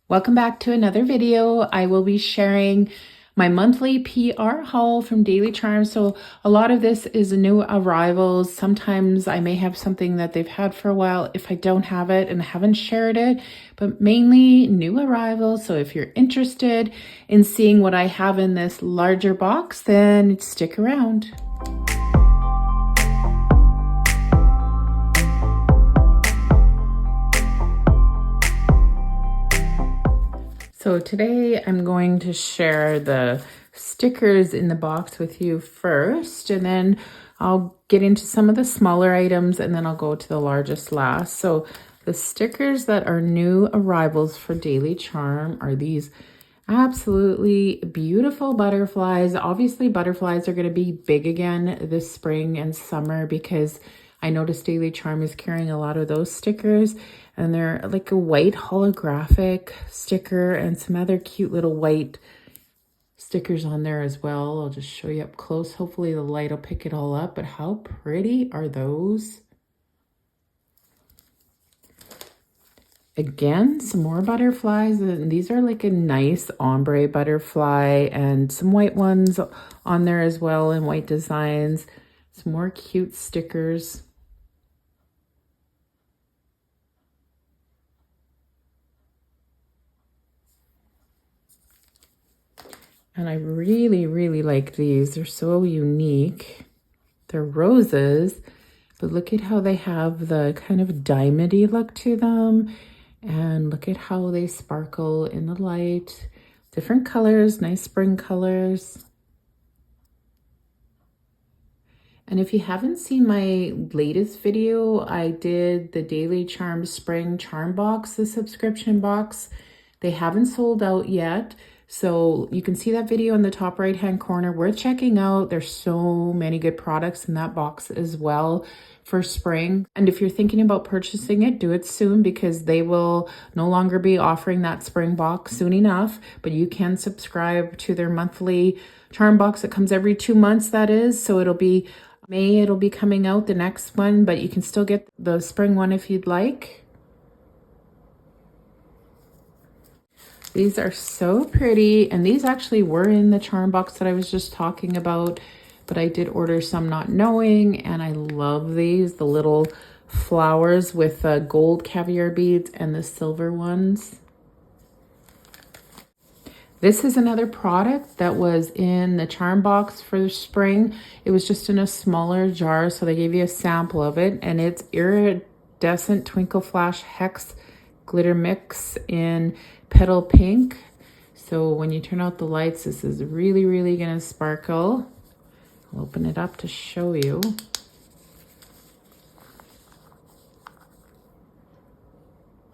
Welcome back to another video. I will be sharing my monthly PR haul from Daily Charms. So a lot of this is new arrivals. Sometimes I may have something that they've had for a while if I don't have it and haven't shared it, but mainly new arrivals. So if you're interested in seeing what I have in this larger box, then stick around. So today I'm going to share the stickers in the box with you first, and then I'll get into some of the smaller items, and then I'll go to the largest last. So the stickers that are new arrivals for Daily Charm are these absolutely beautiful butterflies. Obviously butterflies are going to be big again this spring and summer because I noticed Daily Charm is carrying a lot of those stickers, and they're like a white holographic sticker and some other cute little white stickers on there as well. I'll just show you up close. Hopefully the light will pick it all up, but how pretty are those? Again, some more butterflies, and these are like a nice ombre butterfly and some white ones on there as well in white designs. Some more cute stickers. And I really like these. They're so unique. They're roses, but look at how they have the kind of diamondy look to them. And look at how they sparkle in the light. Different colors, nice spring colors. And if you haven't seen my latest video, I did the Daily Charm Spring Charm Box, the subscription box. They haven't sold out yet. So you can see that video in the top right hand corner. Worth checking out. There's so many good products in that box as well for spring. And if you're thinking about purchasing it, do it soon because they will no longer be offering that spring box soon enough. But you can subscribe to their monthly charm box. It comes every 2 months, that is. So it'll be May, it'll be coming out, the next one, but you can still get the spring one if you'd like. These are so pretty, and these actually were in the charm box that I was just talking about, but I did order some not knowing, and I love these, the little flowers with the gold caviar beads and the silver ones. This is another product that was in the charm box for spring. It was just in a smaller jar, so they gave you a sample of it, and it's Iridescent Twinkle Flash Hex Glitter Mix in Petal Pink. So when you turn out the lights, this is really gonna sparkle. I'll open it up to show you.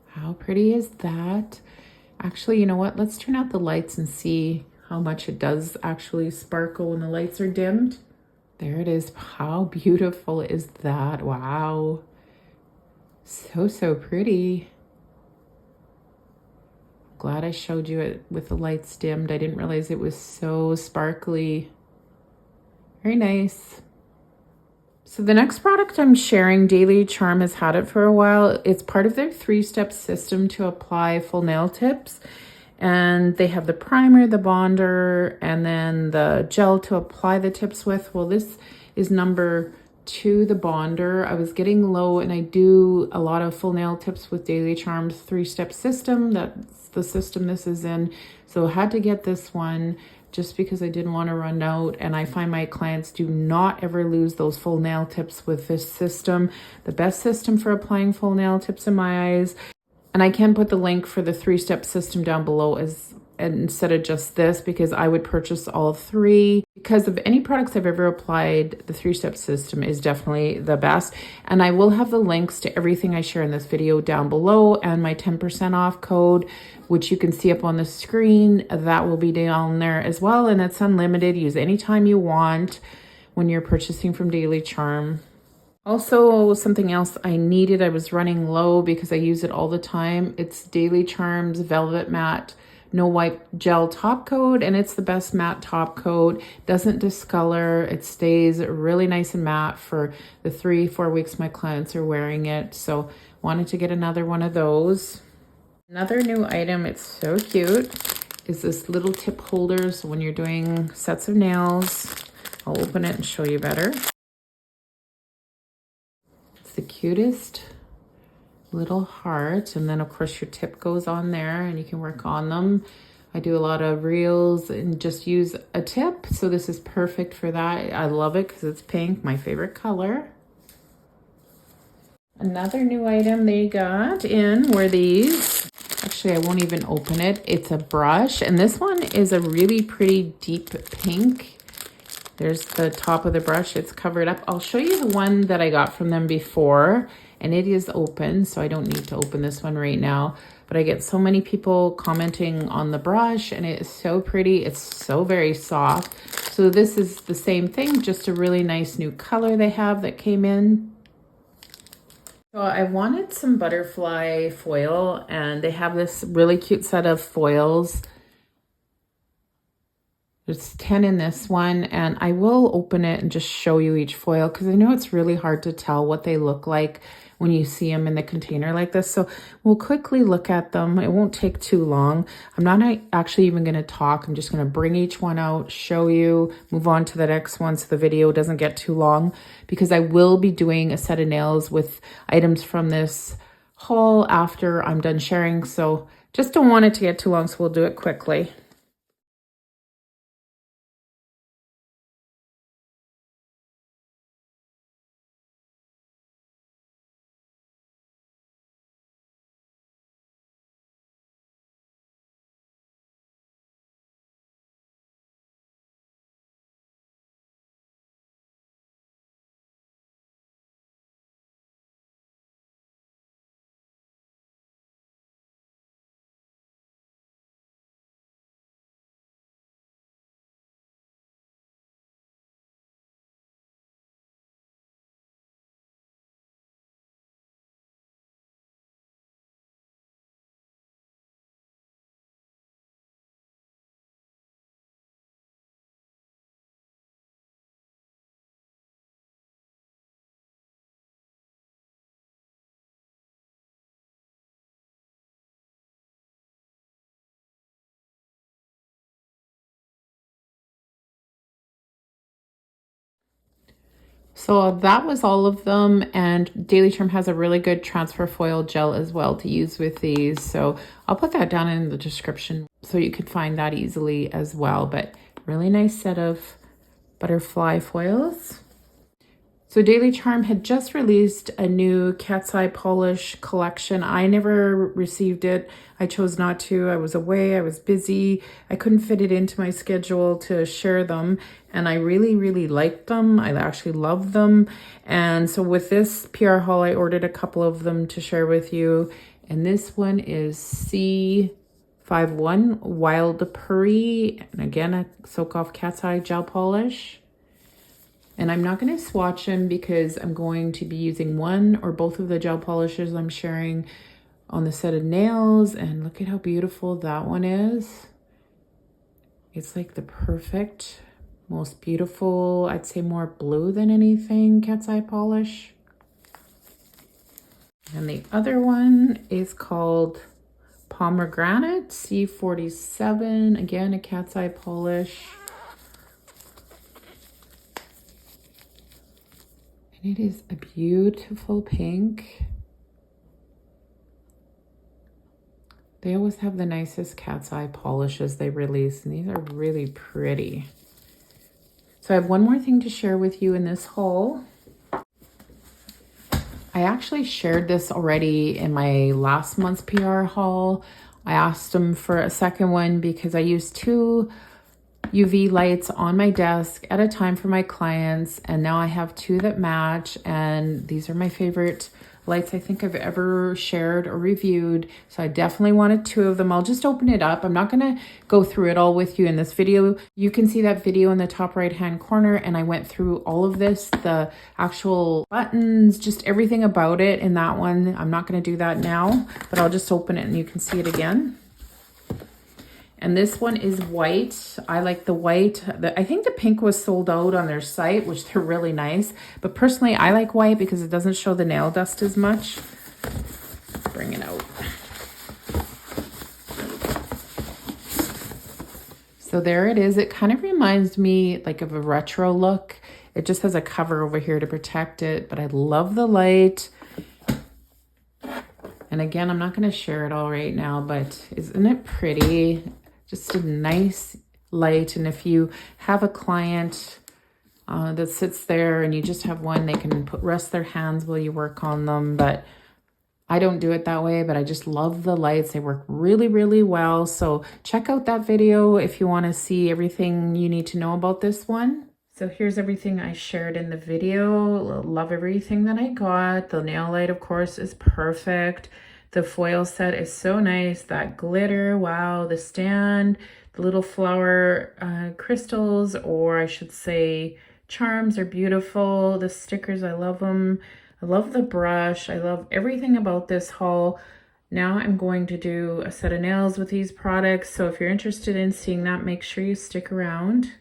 How pretty is that? Actually, you know what? Let's turn out the lights and see how much it does actually sparkle when the lights are dimmed. There it is. How beautiful is that? Wow. So pretty. Glad I showed you it with the lights dimmed. I didn't realize it was so sparkly. Very nice. So the next product I'm sharing, Daily Charm has had it for a while. It's part of their 3-step system to apply full nail tips. And they have the primer, the bonder, and then the gel to apply the tips with. Well, this is number 2, the bonder. I was getting low, and I do a lot of full nail tips with Daily Charm's 3-step system. That's the system this is in. So I had to get this one just because I didn't want to run out, and I find my clients do not ever lose those full nail tips with this system. The best system for applying full nail tips in my eyes. And I can put the link for the 3-step system down below instead of just this, because I would purchase all 3. Because of any products I've ever applied, the 3-step system is definitely the best. And I will have the links to everything I share in this video down below, and my 10% off code, which you can see up on the screen, that will be down there as well. And it's unlimited. Use anytime you want when you're purchasing from Daily Charm. Also, something else I needed, I was running low because I use it all the time. It's Daily Charm's Velvet Matte No Wipe Gel Top Coat, and it's the best matte top coat. Doesn't discolor. It stays really nice and matte for the 3-4 weeks my clients are wearing it. So wanted to get another one of those. Another new item, it's so cute, is this little tip holder. So when you're doing sets of nails, I'll open it and show you better. It's the cutest little heart, and then of course your tip goes on there and you can work on them. I do a lot of reels and just use a tip, so this is perfect for that. I love it because it's pink, my favorite color. Another new item they got in were these. Actually, I won't even open it. It's a brush, and this one is a really pretty deep pink. There's the top of the brush, it's covered up. I'll show you the one that I got from them before, and it is open, so I don't need to open this one right now. But I get so many people commenting on the brush, and it is so pretty. It's so very soft. So this is the same thing, just a really nice new color they have that came in. So I wanted some butterfly foil, and they have this really cute set of foils. There's 10 in this one, and I will open it and just show you each foil because I know it's really hard to tell what they look like when you see them in the container like this. So we'll quickly look at them. It won't take too long. I'm not actually even going to talk. I'm just going to bring each one out, show you, move on to the next one so the video doesn't get too long, because I will be doing a set of nails with items from this haul after I'm done sharing. So just don't want it to get too long, so we'll do it quickly. So that was all of them, and Daily Charm has a really good transfer foil gel as well to use with these. So I'll put that down in the description so you could find that easily as well. But really nice set of butterfly foils. So Daily Charm had just released a new cat's eye polish collection. I never received it. I chose not to. I was away. I was busy. I couldn't fit it into my schedule to share them. And I really, really liked them. I actually love them. And so with this PR haul, I ordered a couple of them to share with you. And this one is C51 Wildpurry. And again, a Soak Off Cat's Eye gel polish. And I'm not going to swatch them because I'm going to be using one or both of the gel polishes I'm sharing on the set of nails. And look at how beautiful that one is. It's like the perfect, most beautiful, I'd say more blue than anything, cat's eye polish. And the other one is called Pawmegranate C47. Again, a cat's eye polish. It is a beautiful pink. They always have the nicest cat's eye polishes they release, and these are really pretty. So I have one more thing to share with you in this haul. I actually shared this already in my last month's PR haul. I asked them for a second one because I used 2 UV lights on my desk at a time for my clients, and now I have 2 that match, and these are my favorite lights I think I've ever shared or reviewed. So I definitely wanted 2 of them. I'll just open it up. I'm not going to go through it all with you in this video. You can see that video in the top right hand corner, and I went through all of this, the actual buttons, just everything about it in that one. I'm not going to do that now, but I'll just open it and you can see it again. And this one is white. I like the white. I think the pink was sold out on their site, which they're really nice. But personally, I like white because it doesn't show the nail dust as much. Bring it out. So there it is. It kind of reminds me like of a retro look. It just has a cover over here to protect it, but I love the light. And again, I'm not going to share it all right now, but isn't it pretty? Just a nice light. And if you have a client that sits there and you just have one, they can rest their hands while you work on them. But I don't do it that way, but I just love the lights. They work really, really well. So check out that video if you want to see everything you need to know about this one. So here's everything I shared in the video. Love everything that I got. The nail light, of course, is perfect. The foil set is so nice. That glitter, wow. The stand, the little flower crystals, or I should say charms, are beautiful. The stickers, I love them. I love the brush. I love everything about this haul. Now I'm going to do a set of nails with these products. So if you're interested in seeing that, make sure you stick around.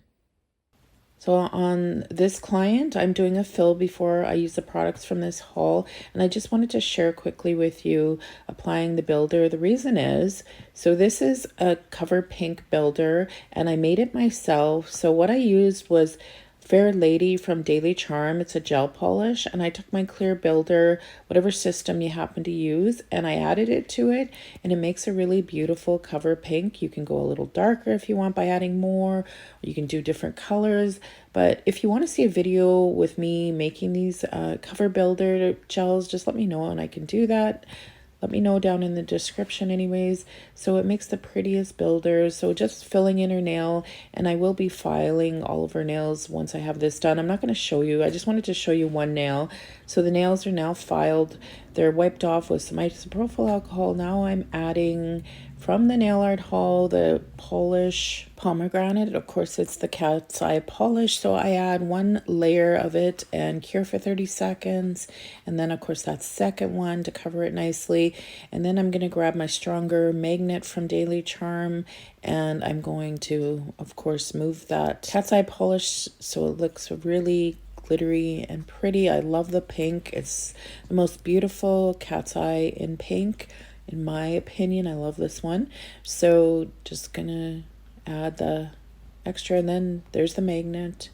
So on this client, I'm doing a fill before I use the products from this haul. And I just wanted to share quickly with you applying the builder. The reason is, so this is a cover pink builder and I made it myself. So what I used was Fair Lady from Daily Charm. It's a gel polish, and I took my clear builder, whatever system you happen to use, and I added it to it, and it makes a really beautiful cover pink. You can go a little darker if you want by adding more, or you can do different colors. But if you want to see a video with me making these cover builder gels, just let me know and I can do that. Let me know down in the description anyways. So it makes the prettiest builders. So just filling in her nail, and I will be filing all of her nails once I have this done. I'm not going to show you. I just wanted to show you one nail. So the nails are now filed. They're wiped off with some isopropyl alcohol. Now I'm adding from the nail art haul the polish pomegranate. Of course, it's the cat's eye polish. So I add one layer of it and cure for 30 seconds. And then, of course, that second one to cover it nicely. And then I'm going to grab my stronger magnet from Daily Charm. And I'm going to, of course, move that cat's eye polish so it looks really glittery and pretty. I love the pink. It's the most beautiful cat's eye in pink. In my opinion, I love this one. So just gonna add the extra, and then there's the magnet.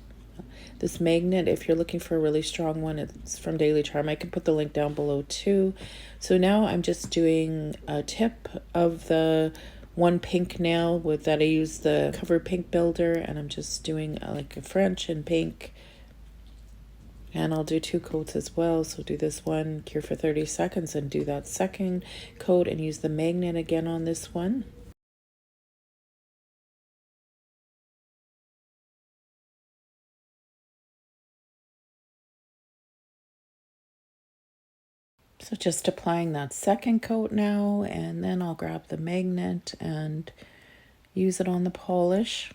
This magnet, if you're looking for a really strong one, it's from Daily Charm. I can put the link down below too. So now I'm just doing a tip of the one pink nail with that I use the cover pink builder, and I'm just doing like a French and pink. And I'll do 2 coats as well. So do this one, cure for 30 seconds, and do that second coat and use the magnet again on this one. So just applying that second coat now, and then I'll grab the magnet and use it on the polish.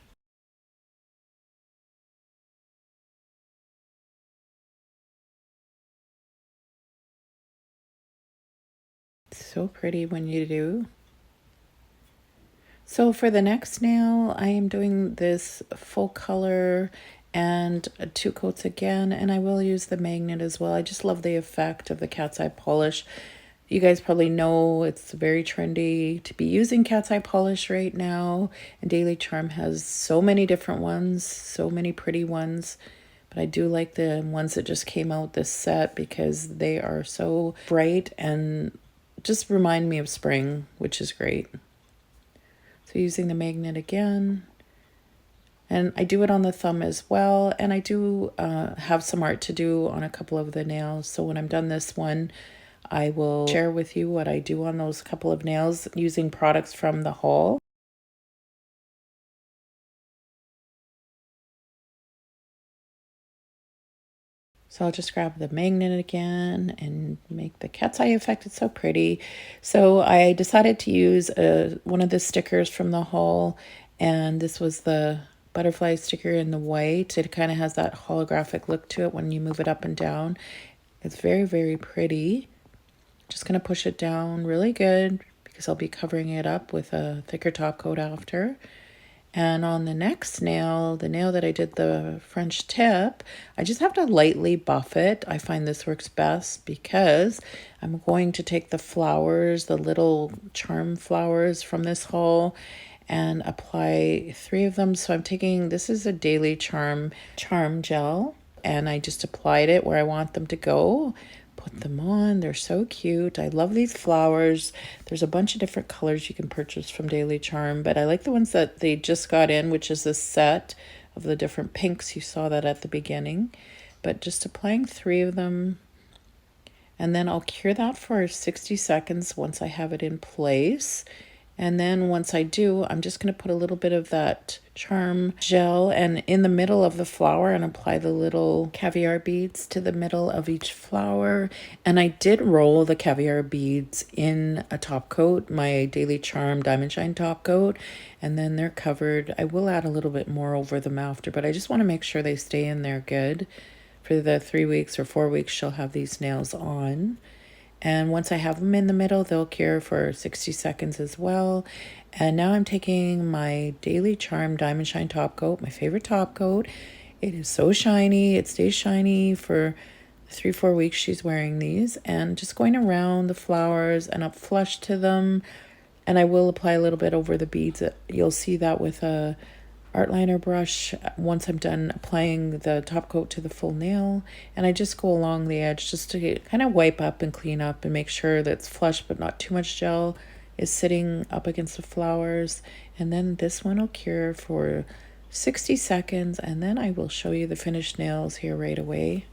So pretty when you do. So for the next nail, I am doing this full color and 2 coats again, and I will use the magnet as well. I just love the effect of the cat's eye polish. You guys probably know it's very trendy to be using cat's eye polish right now, and Daily Charm has so many different ones, so many pretty ones. But I do like the ones that just came out this set because they are so bright and just remind me of spring, which is great. So using the magnet again, and I do it on the thumb as well, and I do have some art to do on a couple of the nails. So when I'm done this one, I will share with you what I do on those couple of nails using products from the haul. So I'll just grab the magnet again and make the cat's eye effect. It's so pretty. So I decided to use one of the stickers from the haul, and this was the butterfly sticker in the white. It kind of has that holographic look to it when you move it up and down. It's very, very pretty. Just going to push it down really good because I'll be covering it up with a thicker top coat after. And on the next nail, the nail that I did the French tip, I just have to lightly buff it. I find this works best because I'm going to take the flowers, the little charm flowers from this haul, and apply 3 of them. So I'm taking, this is a Daily Charme Gel, and I just applied it where I want them to go. Put them on. They're so cute. I love these flowers. There's a bunch of different colors you can purchase from Daily Charme, but I like the ones that they just got in, which is this set of the different pinks. You saw that at the beginning. But just applying 3 of them, and then I'll cure that for 60 seconds once I have it in place. And then once I do, I'm just going to put a little bit of that Charme Gel and in the middle of the flower and apply the little caviar beads to the middle of each flower. And I did roll the caviar beads in a top coat, my Daily Charme Diamond Shine top coat, and then they're covered. I will add a little bit more over them after, but I just want to make sure they stay in there good. For the 3 weeks or 4 weeks, she'll have these nails on. And once I have them in the middle, they'll cure for 60 seconds as well. And now I'm taking my Daily Charme Diamond Shine top coat, my favorite top coat. It is so shiny. It stays shiny for 3-4 weeks she's wearing these. And just going around the flowers and up flush to them. And I will apply a little bit over the beads. You'll see that with a art liner brush once I'm done applying the top coat to the full nail, and I just go along the edge just to kind of wipe up and clean up and make sure that it's flush but not too much gel is sitting up against the flowers. And then this one will cure for 60 seconds, and then I will show you the finished nails here right away.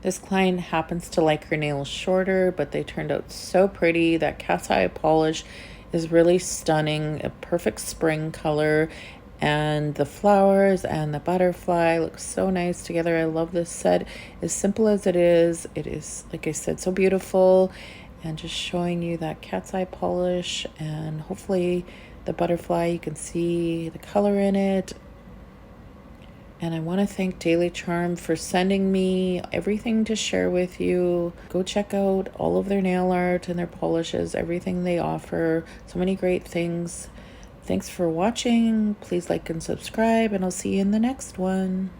This client happens to like her nails shorter, but they turned out so pretty. That cat's eye polish is really stunning, a perfect spring color, and the flowers and the butterfly look so nice together. I love this set. As simple as it is, like I said, so beautiful. And just showing you that cat's eye polish, and hopefully the butterfly, you can see the color in it. And I want to thank Daily Charme for sending me everything to share with you. Go check out all of their nail art and their polishes, everything they offer. So many great things. Thanks for watching. Please like and subscribe, and I'll see you in the next one.